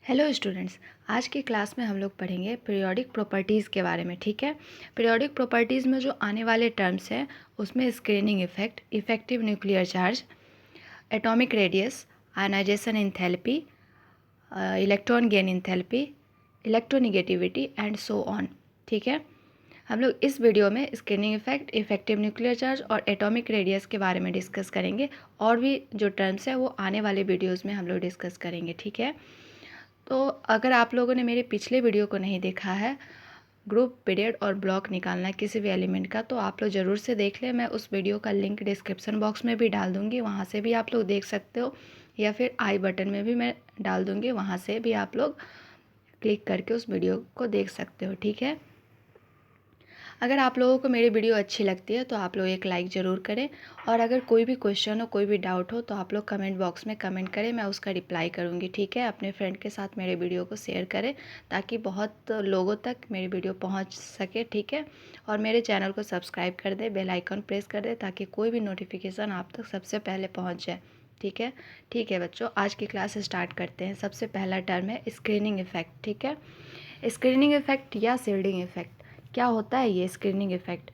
Hello students, आज की class में हम लोग पढ़ेंगे पीरियोडिक प्रॉपर्टीज़ के बारे में। ठीक है। पीरियोडिक प्रॉपर्टीज़ में जो आने वाले टर्म्स हैं उसमें screening effect, effective nuclear charge, atomic radius, ionisation enthalpy, electron gain enthalpy, electronegativity and so on. ठीक है। हम लोग इस वीडियो में screening effect, effective nuclear charge और एटॉमिक रेडियस के बारे में डिस्कस करेंगे, और भी जो टर्म्स है वो आने वाले वीडियोज़ में हम लोग डिस्कस करेंगे। ठीक है। तो अगर आप लोगों ने मेरे पिछले वीडियो को नहीं देखा है, ग्रुप, पीरियड और ब्लॉक निकालना है किसी भी एलिमेंट का, तो आप लोग ज़रूर से देख लें। मैं उस वीडियो का लिंक डिस्क्रिप्शन बॉक्स में भी डाल दूँगी, वहाँ से भी आप लोग देख सकते हो, या फिर आई बटन में भी मैं डाल दूँगी, वहाँ से भी आप लोग क्लिक करके उस वीडियो को देख सकते हो। ठीक है। अगर आप लोगों को मेरी वीडियो अच्छी लगती है तो आप लोग एक लाइक ज़रूर करें, और अगर कोई भी क्वेश्चन हो, कोई भी डाउट हो, तो आप लोग कमेंट बॉक्स में कमेंट करें, मैं उसका रिप्लाई करूँगी। ठीक है। अपने फ्रेंड के साथ मेरे वीडियो को शेयर करें ताकि बहुत लोगों तक मेरी वीडियो पहुँच सके। ठीक है। और मेरे चैनल को सब्सक्राइब कर दे, बेल आइकन प्रेस कर दे ताकि कोई भी नोटिफिकेशन आप तक सबसे पहले पहुँच जाए। ठीक है। ठीक है बच्चों, आज की क्लास स्टार्ट करते हैं। सबसे पहला टर्म है स्क्रीनिंग इफेक्ट। ठीक है। स्क्रीनिंग इफेक्ट या शील्डिंग इफेक्ट क्या होता है? ये स्क्रीनिंग इफेक्ट,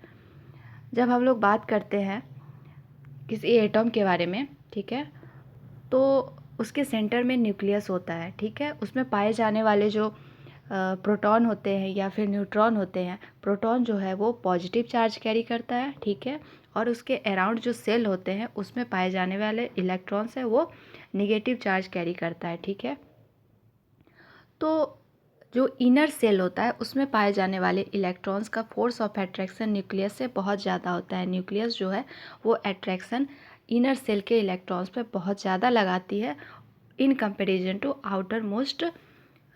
जब हम लोग बात करते हैं किसी एटम के बारे में, ठीक है, तो उसके सेंटर में न्यूक्लियस होता है। ठीक है। उसमें पाए जाने वाले जो प्रोटॉन होते हैं या फिर न्यूट्रॉन होते हैं, प्रोटॉन जो है वो पॉजिटिव चार्ज कैरी करता है। ठीक है। और उसके अराउंड जो सेल होते हैं उसमें पाए जाने वाले इलेक्ट्रॉन्स है वो निगेटिव चार्ज कैरी करता है। ठीक है। तो जो इनर सेल होता है उसमें पाए जाने वाले इलेक्ट्रॉन्स का फोर्स ऑफ अट्रैक्शन न्यूक्लियस से बहुत ज़्यादा होता है। न्यूक्लियस जो है वो अट्रैक्शन इनर सेल के इलेक्ट्रॉन्स पे बहुत ज़्यादा लगाती है in comparison to outermost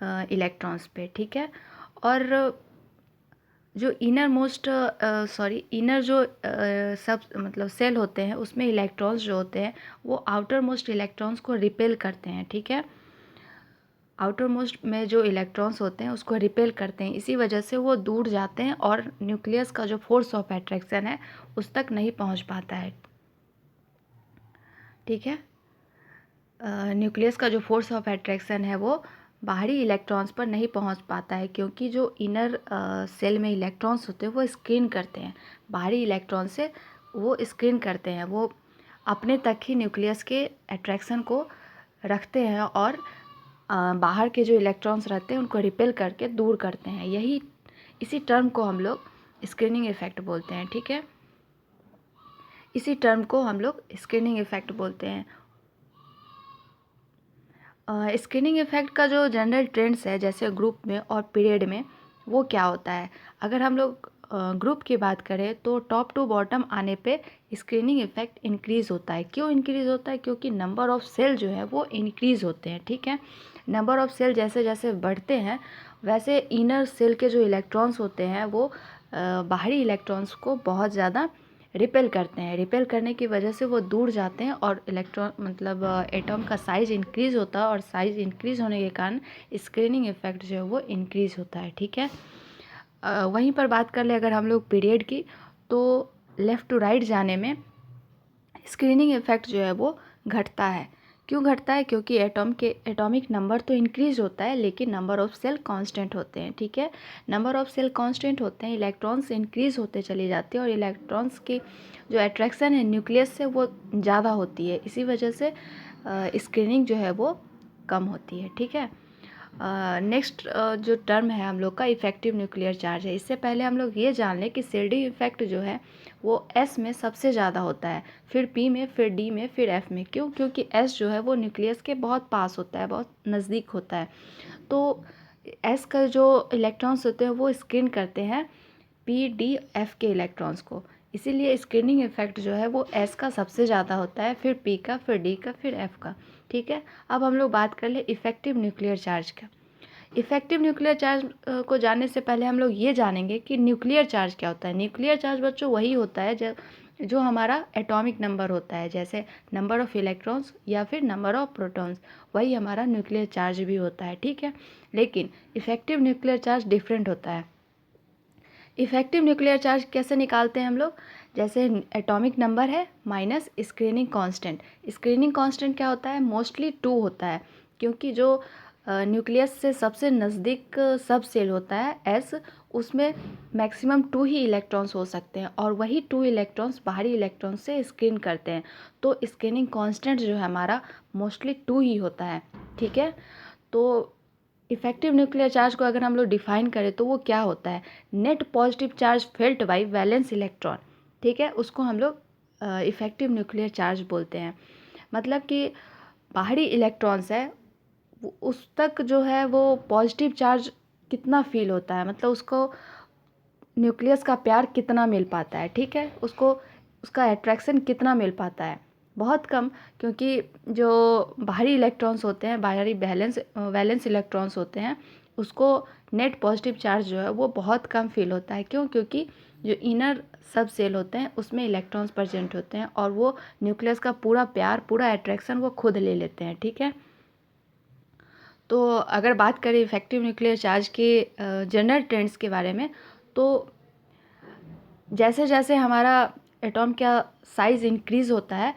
electrons पे। ठीक है। और जो इनर जो सब मतलब सेल होते हैं उसमें इलेक्ट्रॉन्स जो होते हैं वो आउटर मोस्ट इलेक्ट्रॉन्स को रिपेल करते हैं। ठीक है। आउटर मोस्ट में जो इलेक्ट्रॉन्स होते हैं उसको रिपेल करते हैं, इसी वजह से वो दूर जाते हैं और न्यूक्लियस का जो फोर्स ऑफ अट्रैक्शन है उस तक नहीं पहुंच पाता है। ठीक है। न्यूक्लियस का जो फोर्स ऑफ अट्रैक्शन है वो बाहरी इलेक्ट्रॉन्स पर नहीं पहुंच पाता है, क्योंकि जो इनर सेल में इलेक्ट्रॉन्स होते हैं वो स्क्रीन करते हैं बाहरी इलेक्ट्रॉन से, वो स्क्रीन करते हैं, वो अपने तक ही न्यूक्लियस के अट्रैक्शन को रखते हैं और बाहर के जो इलेक्ट्रॉन्स रहते हैं उनको रिपेल करके दूर करते हैं। इसी टर्म को हम लोग स्क्रीनिंग इफेक्ट बोलते हैं। ठीक है। इसी टर्म को हम लोग स्क्रीनिंग इफेक्ट बोलते हैं। स्क्रीनिंग इफेक्ट का जो जनरल ट्रेंड्स है जैसे ग्रुप में और पीरियड में, वो क्या होता है? अगर हम लोग ग्रुप की बात करें तो टॉप टू बॉटम आने पे स्क्रीनिंग इफेक्ट इंक्रीज़ होता है। क्यों इंक्रीज़ होता है? क्योंकि नंबर ऑफ़ सेल जो है वो इंक्रीज़ होते हैं। ठीक है। नंबर ऑफ़ सेल जैसे जैसे बढ़ते हैं वैसे इनर सेल के जो इलेक्ट्रॉन्स होते हैं वो बाहरी इलेक्ट्रॉन्स को बहुत ज़्यादा रिपेल करते हैं। रिपेल करने की वजह से वो दूर जाते हैं और इलेक्ट्रॉन मतलब एटम का साइज़ इंक्रीज़ होता है, और साइज़ इंक्रीज़ होने के कारण स्क्रीनिंग इफेक्ट जो है वो इंक्रीज़ होता है। ठीक है। वहीं पर बात कर ले अगर हम लोग पीरियड की, तो लेफ़्ट टू राइट जाने में स्क्रीनिंग इफेक्ट जो है वो घटता है। क्यों घटता है? क्योंकि एटॉमिक नंबर तो इंक्रीज होता है लेकिन नंबर ऑफ़ सेल कांस्टेंट होते हैं। ठीक है। नंबर ऑफ़ सेल कांस्टेंट होते हैं, इलेक्ट्रॉन्स इंक्रीज होते चले जाते हैं, और इलेक्ट्रॉन्स की जो अट्रैक्शन है न्यूक्लियस से वो ज़्यादा होती है, इसी वजह से स्क्रीनिंग जो है वो कम होती है। ठीक है। नेक्स्ट जो टर्म है हम लोग का इफेक्टिव न्यूक्लियर चार्ज है। इससे पहले हम लोग ये जान लें कि शील्डिंग इफेक्ट जो है वो एस में सबसे ज़्यादा होता है, फिर पी में, फिर डी में, फिर एफ में। क्यों? क्योंकि एस जो है वो न्यूक्लियस के बहुत पास होता है, बहुत नज़दीक होता है। तो एस का जो इलेक्ट्रॉन्स होते हैं वो स्क्रीन करते हैं पी, डी, एफ के इलेक्ट्रॉन्स को, इसीलिए स्क्रीनिंग इफेक्ट जो है वो एस का सबसे ज़्यादा होता है, फिर पी का, फिर डी का, फिर एफ का। ठीक है। अब हम लोग बात कर ले इफेक्टिव न्यूक्लियर चार्ज का। इफेक्टिव न्यूक्लियर चार्ज को जानने से पहले हम लोग ये जानेंगे कि न्यूक्लियर चार्ज क्या होता है। न्यूक्लियर चार्ज बच्चों वही होता है जो हमारा एटॉमिक नंबर होता है, जैसे नंबर ऑफ़ इलेक्ट्रॉन्स या फिर नंबर ऑफ़ प्रोटॉन्स, वही हमारा न्यूक्लियर चार्ज भी होता है। ठीक है। लेकिन इफेक्टिव न्यूक्लियर चार्ज डिफरेंट होता है। इफेक्टिव न्यूक्लियर चार्ज कैसे निकालते हैं हम लोग? जैसे एटॉमिक नंबर है minus screening constant. Screening constant क्या होता है? मोस्टली 2 होता है, क्योंकि जो न्यूक्लियस से सबसे नज़दीक सब सेल होता है एस, उसमें मैक्सिमम 2 ही इलेक्ट्रॉन्स हो सकते हैं और वही 2 इलेक्ट्रॉन्स बाहरी इलेक्ट्रॉन्स से स्क्रीन करते हैं। तो स्क्रीनिंग कांस्टेंट जो है हमारा मोस्टली 2 ही होता है, ठीक है। तो इफेक्टिव न्यूक्लियर चार्ज को अगर हम लोग डिफाइन करें तो वो क्या होता है, net positive charge felt by valence electron, ठीक है, उसको हम लोग इफेक्टिव न्यूक्लियर चार्ज बोलते हैं। मतलब कि बाहरी इलेक्ट्रॉन्स है उस तक जो है वो पॉजिटिव चार्ज कितना फील होता है, मतलब उसको न्यूक्लियस का प्यार कितना मिल पाता है, ठीक है, उसको उसका अट्रैक्शन कितना मिल पाता है, बहुत कम, क्योंकि जो बाहरी इलेक्ट्रॉन्स होते हैं, बाहरी वैलेंस इलेक्ट्रॉन्स होते हैं, उसको नेट पॉजिटिव चार्ज जो है वो बहुत कम फील होता है। क्यों? क्योंकि जो इनर सब सेल होते हैं उसमें इलेक्ट्रॉन्स प्रेजेंट होते हैं और वो न्यूक्लियस का पूरा प्यार, पूरा अट्रैक्शन वो खुद ले लेते हैं, ठीक है। तो अगर बात करें इफेक्टिव न्यूक्लियर चार्ज के जनरल ट्रेंड्स के बारे में, तो जैसे जैसे हमारा एटॉम का साइज़ इंक्रीज़ होता है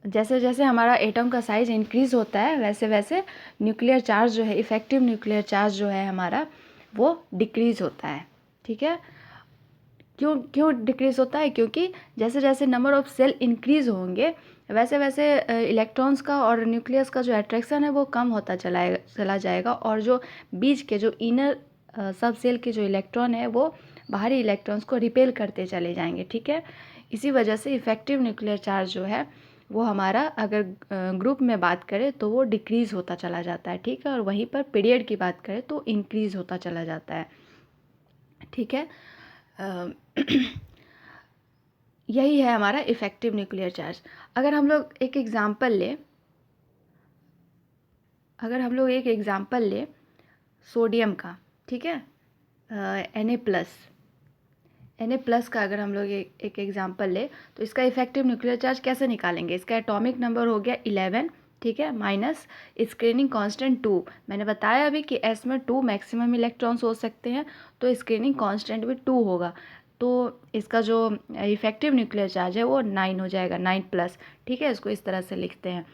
जैसे जैसे हमारा एटम का साइज़ इंक्रीज़ होता है वैसे वैसे न्यूक्लियर चार्ज जो है, इफेक्टिव न्यूक्लियर चार्ज जो है हमारा, वो डिक्रीज़ होता है, ठीक है। क्यों क्यों डिक्रीज़ होता है? क्योंकि जैसे जैसे नंबर ऑफ़ सेल इंक्रीज़ होंगे वैसे वैसे इलेक्ट्रॉन्स का और न्यूक्लियस का जो अट्रैक्शन है वो कम होता चला जाएगा और जो बीच के जो इनर सब सेल के जो इलेक्ट्रॉन है वो बाहरी इलेक्ट्रॉन्स को रिपेल करते चले जाएंगे, ठीक है। इसी वजह से इफेक्टिव न्यूक्लियर चार्ज जो है वो हमारा अगर ग्रुप में बात करें तो वो डिक्रीज़ होता चला जाता है, ठीक है, और वहीं पर पीरियड की बात करें तो इंक्रीज़ होता चला जाता है, ठीक है। यही है हमारा इफेक्टिव न्यूक्लियर चार्ज। अगर हम लोग एक एग्ज़ाम्पल लें सोडियम का, ठीक है, Na+ का अगर हम लोग एक एग्जांपल ले तो इसका इफेक्टिव न्यूक्लियर चार्ज कैसे निकालेंगे? इसका एटॉमिक नंबर हो गया 11, ठीक है, माइनस स्क्रीनिंग कांस्टेंट 2। मैंने बताया अभी कि S में 2 मैक्सिमम इलेक्ट्रॉन्स हो सकते हैं तो स्क्रीनिंग कांस्टेंट भी 2 होगा, तो इसका जो इफेक्टिव न्यूक्लियर चार्ज है वो 9 हो जाएगा, 9+, ठीक है, इसको इस तरह से लिखते हैं।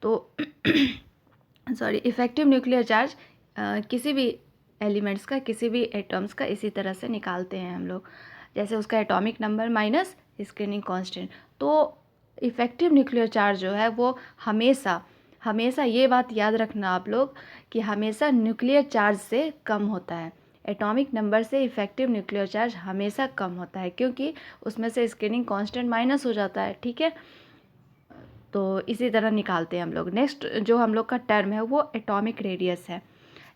तो सॉरी, इफेक्टिव न्यूक्लियर चार्ज किसी भी एलिमेंट्स का, किसी भी एटम्स का इसी तरह से निकालते हैं हम लोग, जैसे उसका atomic number minus screening constant. तो इफेक्टिव न्यूक्लियर चार्ज जो है वो हमेशा ये बात याद रखना आप लोग कि हमेशा न्यूक्लियर चार्ज से कम होता है। एटॉमिक नंबर से इफेक्टिव न्यूक्लियर चार्ज हमेशा कम होता है क्योंकि उसमें से स्क्रीनिंग कांस्टेंट माइनस हो जाता है, ठीक है। तो इसी तरह निकालते हैं हम लोग। नेक्स्ट जो हम लोग का टर्म है वो एटॉमिक रेडियस है।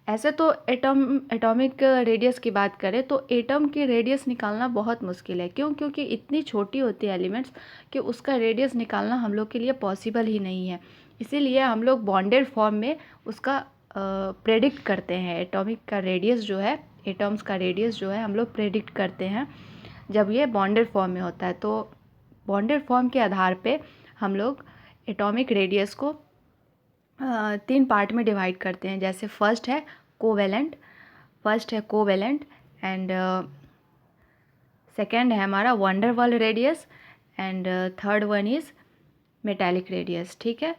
ऐसे तो एटॉमिक रेडियस की बात करें तो एटम की रेडियस निकालना बहुत मुश्किल है। क्यों? क्योंकि इतनी छोटी होती है एलिमेंट्स कि उसका रेडियस निकालना हम लोग के लिए पॉसिबल ही नहीं है। इसीलिए हम लोग बॉन्डेड फॉर्म में उसका प्रेडिक्ट करते हैं। एटॉमिक का रेडियस जो है, एटम्स का रेडियस जो है हम लोग प्रेडिक्ट करते हैं जब ये बॉन्डेड फॉर्म में होता है। तो बॉन्डेड फॉर्म के आधार पे हम लोग एटॉमिक रेडियस को 3 पार्ट में डिवाइड करते हैं। जैसे फर्स्ट है कोवेलेंट एंड सेकेंड है हमारा van der Waals radius and third one is metallic radius, ठीक है।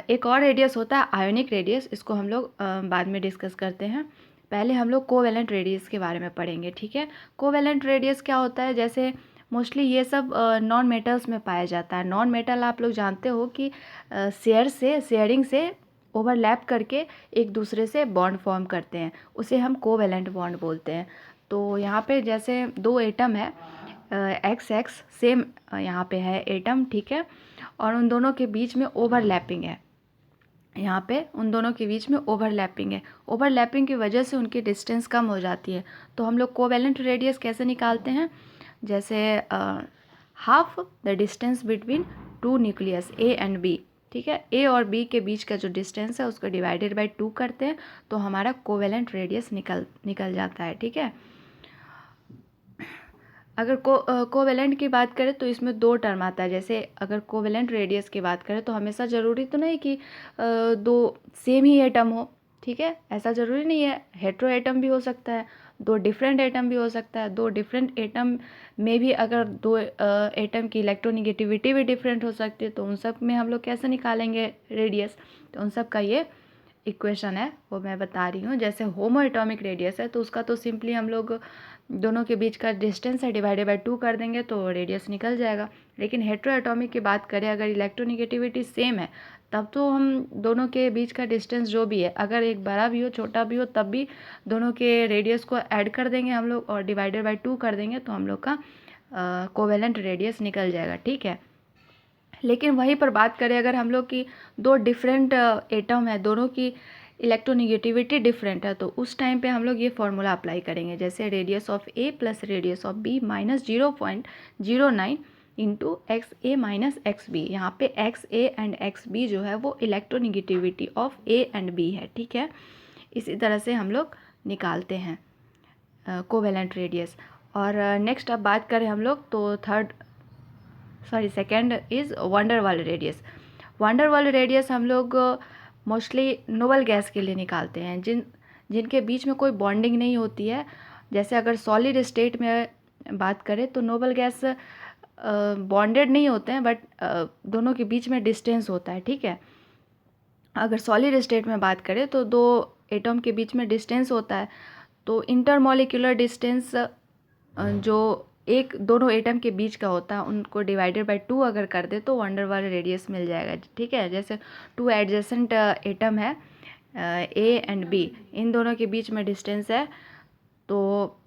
एक और रेडियस होता है आयोनिक रेडियस, इसको हम लोग बाद में डिस्कस करते हैं। पहले हम लोग कोवेलेंट रेडियस के बारे में पढ़ेंगे, ठीक है। कोवेलेंट रेडियस क्या होता है? जैसे मोस्टली ये सब नॉन मेटल्स में पाया जाता है। नॉन मेटल आप लोग जानते हो कि शेयरिंग से ओवरलैप करके एक दूसरे से बॉन्ड फॉर्म करते हैं, उसे हम कोवेलेंट बॉन्ड बोलते हैं। तो यहाँ पे जैसे 2 एटम है, XX सेम यहाँ पे है एटम, ठीक है, और उन दोनों के बीच में ओवरलैपिंग है। यहाँ पे उन दोनों के बीच में ओवरलैपिंग है। ओवरलैपिंग की वजह से उनकी डिस्टेंस कम हो जाती है। तो हम लोग कोवेलेंट रेडियस कैसे निकालते हैं? जैसे half the distance between 2 nucleus A and B, ठीक है, A और B के बीच का जो डिस्टेंस है उसको डिवाइडेड बाय 2 करते हैं तो हमारा कोवेलेंट रेडियस निकल जाता है, ठीक है। अगर कोवेलेंट की बात करें तो इसमें 2 टर्म आता है। जैसे अगर कोवेलेंट रेडियस की बात करें तो हमेशा ज़रूरी तो नहीं कि 2 सेम ही एटम हो, ठीक है, ऐसा ज़रूरी नहीं है, हेट्रो एटम भी हो सकता है। दो डिफरेंट एटम भी हो सकता है। दो डिफरेंट एटम में भी अगर दो एटम की इलेक्ट्रोनिगेटिविटी भी डिफरेंट हो सकती है, तो उन सब में हम लोग कैसे निकालेंगे रेडियस। तो उन सब का ये इक्वेशन है वो मैं बता रही हूँ। जैसे होमो एटॉमिक रेडियस है तो उसका तो सिंपली हम लोग दोनों के बीच का डिस्टेंस है डिवाइडेड बाय 2 कर देंगे तो रेडियस निकल जाएगा। लेकिन हेटेरो एटॉमिक की बात करें, अगर इलेक्ट्रोनिगेटिविटी सेम है तब तो हम दोनों के बीच का डिस्टेंस जो भी है, अगर एक बड़ा भी हो छोटा भी हो, तब भी दोनों के रेडियस को ऐड कर देंगे हम लोग और डिवाइडेड बाय 2 कर देंगे तो हम लोग का कोवेलेंट रेडियस निकल जाएगा। ठीक है। लेकिन वहीं पर बात करें अगर हम लोग की दो डिफरेंट एटम है, दोनों की इलेक्ट्रोनिगेटिविटी डिफरेंट है, तो उस टाइम पे हम लोग ये फॉर्मूला अप्लाई करेंगे। जैसे radius of A plus radius of B minus 0.09 into X A minus X B. यहाँ पे X A and X B जो है वो electronegativity of A and B है। ठीक है। इसी तरह से हम लोग निकालते हैं कोवेलेंट रेडियस। और नेक्स्ट अब बात करें हम लोग तो सेकेंड इज़ वंडर वाल रेडियस। वंडर वाल रेडियस हम लोग मोस्टली नोबल गैस के लिए निकालते हैं जिनके बीच में कोई बॉन्डिंग नहीं होती है। जैसे अगर सॉलिड स्टेट में बात करें तो नोबल गैस बॉन्डेड नहीं होते हैं, बट दोनों के बीच में डिस्टेंस होता है। ठीक है। अगर सॉलिड स्टेट में बात करें तो दो एटम के बीच में डिस्टेंस होता है, तो इंटरमॉलिक्यूलर डिस्टेंस जो एक दोनों एटम के बीच का होता है उनको डिवाइडेड बाय 2 अगर कर दे तो वंडर वाल रेडियस मिल जाएगा। ठीक है। जैसे 2 एडजेसेंट एटम है ए एंड बी, इन दोनों के बीच में डिस्टेंस है, तो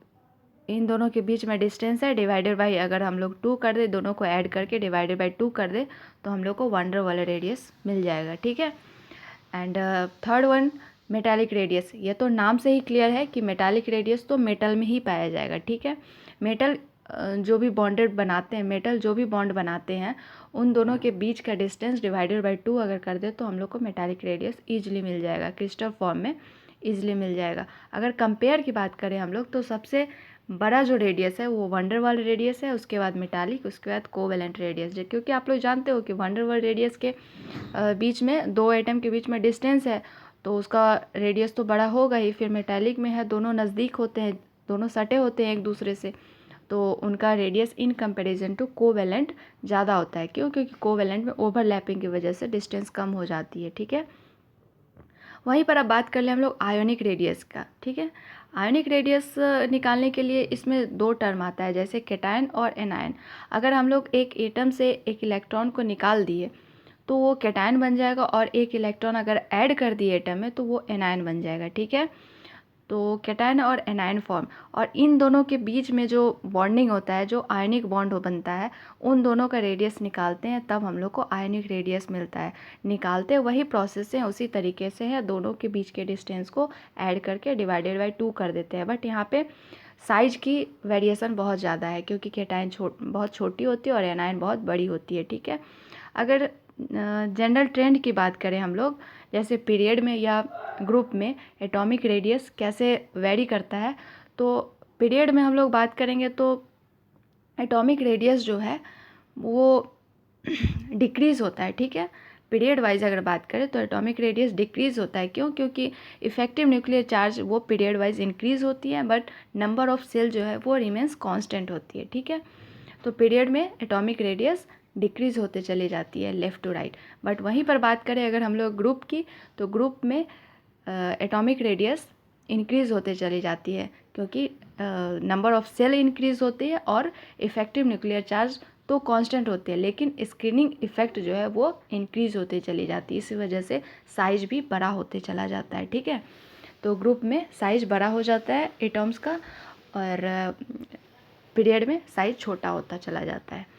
इन दोनों के बीच में डिस्टेंस है डिवाइडेड बाय अगर हम लोग 2 कर दे, दोनों को ऐड करके डिवाइडेड बाय 2 कर दे तो हम लोग को वंडर वाला रेडियस मिल जाएगा। ठीक है। And third one metallic radius. ये तो नाम से ही क्लियर है कि मेटालिक रेडियस तो मेटल में ही पाया जाएगा। ठीक है। मेटल जो भी बॉन्डेड बनाते हैं, मेटल जो भी बॉन्ड बनाते हैं, उन दोनों के बीच का डिस्टेंस डिवाइडेड बाय 2 अगर कर दे तो हम लोग को मेटालिक रेडियस ईजिली मिल जाएगा, क्रिस्टल फॉर्म में ईजिली मिल जाएगा। अगर कंपेयर की बात करें हम लोग तो सबसे बड़ा जो रेडियस है वो वंडर वाल रेडियस है, उसके बाद मेटालिक, उसके बाद कोवेलेंट रेडियस। क्योंकि आप लोग जानते हो कि वंडर वाल रेडियस के बीच में दो एटम के बीच में डिस्टेंस है तो उसका रेडियस तो बड़ा होगा ही। फिर मेटालिक में है दोनों नज़दीक होते हैं, दोनों सटे होते हैं एक दूसरे से, तो उनका radius in comparison to covalent ज़्यादा होता है। क्यों? क्योंकि कोवेलेंट में ओवरलैपिंग की वजह से डिस्टेंस कम हो जाती है। ठीक है। वहीं पर अब बात कर ले हम लोग आयोनिक रेडियस का। ठीक है। आयोनिक रेडियस निकालने के लिए इसमें दो टर्म आता है, जैसे कैटायन और एनायन। अगर हम लोग एक एटम से एक इलेक्ट्रॉन को निकाल दिए तो वो कैटायन बन जाएगा, और एक इलेक्ट्रॉन अगर ऐड कर दिए एटम में तो वो एनायन बन जाएगा। ठीक है। तो कैटायन और एनायन फॉर्म, और इन दोनों के बीच में जो बॉन्डिंग होता है, जो आयनिक बॉन्ड बनता है, उन दोनों का रेडियस निकालते हैं तब हम लोग को आयनिक रेडियस मिलता है। निकालते वही प्रोसेस है, उसी तरीके से है, दोनों के बीच के डिस्टेंस को ऐड करके डिवाइडेड बाय 2 कर देते हैं। बट यहाँ पे साइज की वेरिएशन बहुत ज़्यादा है, क्योंकि कैटायन बहुत छोटी होती है और एनायन बहुत बड़ी होती है। ठीक है। अगर जनरल ट्रेंड की बात करें हम लोग, जैसे पीरियड में या ग्रुप में एटॉमिक रेडियस कैसे वेरी करता है, तो पीरियड में हम लोग बात करेंगे तो एटॉमिक रेडियस जो है वो डिक्रीज़ होता है। ठीक है। पीरियड वाइज अगर बात करें तो एटॉमिक रेडियस डिक्रीज़ होता है। क्यों? क्योंकि इफेक्टिव न्यूक्लियर चार्ज वो पीरियड वाइज इंक्रीज़ होती है, बट नंबर ऑफ सेल जो है वो रिमेंस कांस्टेंट होती है। ठीक है। तो पीरियड में एटॉमिक रेडियस डिक्रीज़ होते चली जाती है लेफ़्ट टू राइट। बट वहीं पर बात करें अगर हम लोग ग्रुप की, तो ग्रुप में एटॉमिक रेडियस इंक्रीज़ होते चली जाती है, क्योंकि नंबर ऑफ सेल इंक्रीज़ होती है और इफेक्टिव न्यूक्लियर चार्ज तो कांस्टेंट होते हैं, लेकिन स्क्रीनिंग इफेक्ट जो है वो इंक्रीज़ होते चली जाती है। इसी वजह से साइज भी बड़ा होते चला जाता है। ठीक है। तो ग्रुप में साइज बड़ा हो जाता है एटॉम्स का, और पीरियड में साइज छोटा होता चला जाता है।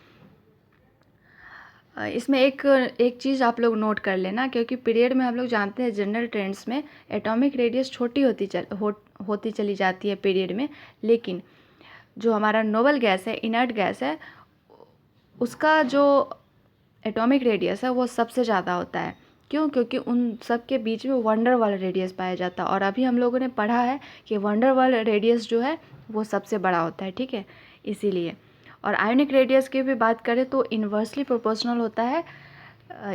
इसमें एक चीज़ आप लोग नोट कर लेना, क्योंकि पीरियड में हम लोग जानते हैं जनरल ट्रेंड्स में एटॉमिक रेडियस छोटी होती चली जाती है पीरियड में, लेकिन जो हमारा नोबल गैस है, इनर्ट गैस है, उसका जो एटॉमिक रेडियस है वो सबसे ज़्यादा होता है। क्यों? क्योंकि उन सब के बीच में वंडर वाला रेडियस पाया जाता है, और अभी हम लोगों ने पढ़ा है कि वंडर वाला रेडियस जो है वो सबसे बड़ा होता है। ठीक है। इसीलिए, और आयोनिक रेडियस की भी बात करें तो इन्वर्सली प्रोपोर्शनल होता है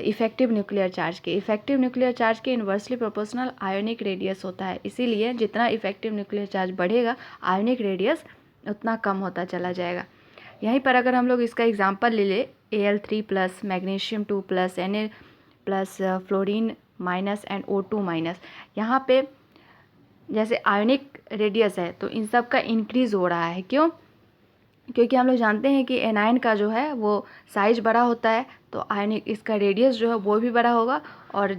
इफ़ेक्टिव न्यूक्लियर चार्ज के इन्वर्सली प्रोपोर्शनल आयोनिक रेडियस होता है, इसीलिए जितना इफ़ेक्टिव न्यूक्लियर चार्ज बढ़ेगा आयोनिक रेडियस उतना कम होता चला जाएगा। यहीं पर अगर हम लोग इसका एग्जांपल ले ले Al3+, magnesium 2+, Na+, fluorine minus and O2-, यहाँ पे जैसे आयोनिक रेडियस है तो इन सब का इंक्रीज़ हो रहा है। क्यों? क्योंकि हम लोग जानते हैं कि एनायन का जो है वो साइज़ बड़ा होता है, तो आयनिक इसका रेडियस जो है वो भी बड़ा होगा, और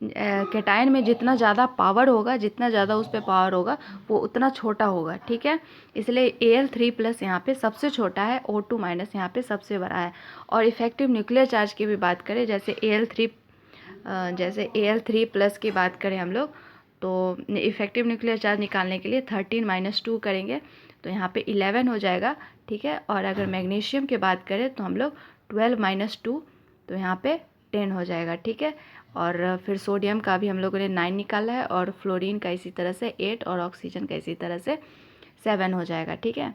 कैटायन में जितना ज़्यादा पावर होगा, जितना ज़्यादा उस पर पावर होगा वो उतना छोटा होगा। ठीक है, इसलिए Al3+ यहाँ पे सबसे छोटा है, O2- यहाँ पे सबसे बड़ा है। और इफ़ेक्टिव न्यूक्लियर चार्ज की भी बात करें, जैसे Al3+ की बात करें हम लोग, तो इफ़ेक्टिव न्यूक्लियर चार्ज निकालने के लिए 13-2 करेंगे तो यहाँ पे 11 हो जाएगा। ठीक है, और अगर मैग्नीशियम की बात करें तो हम लोग 12-2 तो यहाँ पे 10 हो जाएगा। ठीक है, और फिर सोडियम का भी हम लोगों ने 9 निकाला है, और फ्लोरीन का इसी तरह से 8, और ऑक्सीजन का इसी तरह से 7 हो जाएगा। ठीक है,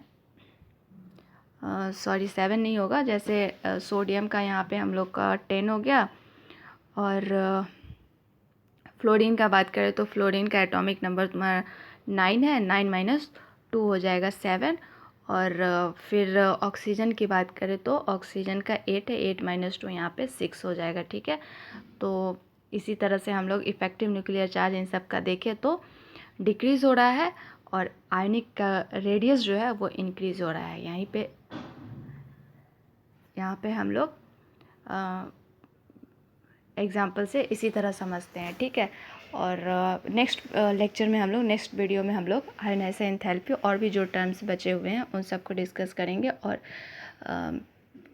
सॉरी 7 नहीं होगा, जैसे सोडियम का यहाँ पे हम लोग का 10 हो गया, और फ्लोरीन का बात करें तो फ्लोरीन का एटॉमिक नंबर तुम्हारा 9 है, 9-2 हो जाएगा 7। और फिर ऑक्सीजन की बात करें तो ऑक्सीजन का 8 है, 8-2 यहाँ पे 6 हो जाएगा। ठीक है, तो इसी तरह से हम लोग इफ़ेक्टिव न्यूक्लियर चार्ज इन सब का देखें तो डिक्रीज़ हो रहा है, और आयनिक का रेडियस जो है वो इंक्रीज़ हो रहा है। यहाँ पे हम लोग एग्जाम्पल से इसी तरह समझते हैं। ठीक है, और नेक्स्ट लेक्चर में हम लोग, नेक्स्ट वीडियो में हम लोग आयोनाइज़ेशन एंथैल्पी और भी जो टर्म्स बचे हुए हैं उन सबको डिस्कस करेंगे, और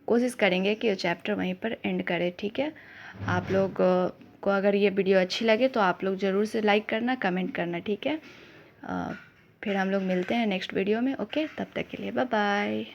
कोशिश करेंगे कि चैप्टर वहीं पर एंड करें। ठीक है, आप लोग को अगर ये वीडियो अच्छी लगे तो आप लोग ज़रूर से लाइक करना, कमेंट करना। ठीक है, फिर हम लोग मिलते हैं नेक्स्ट वीडियो में। ओके, तब तक के लिए बाय बाय।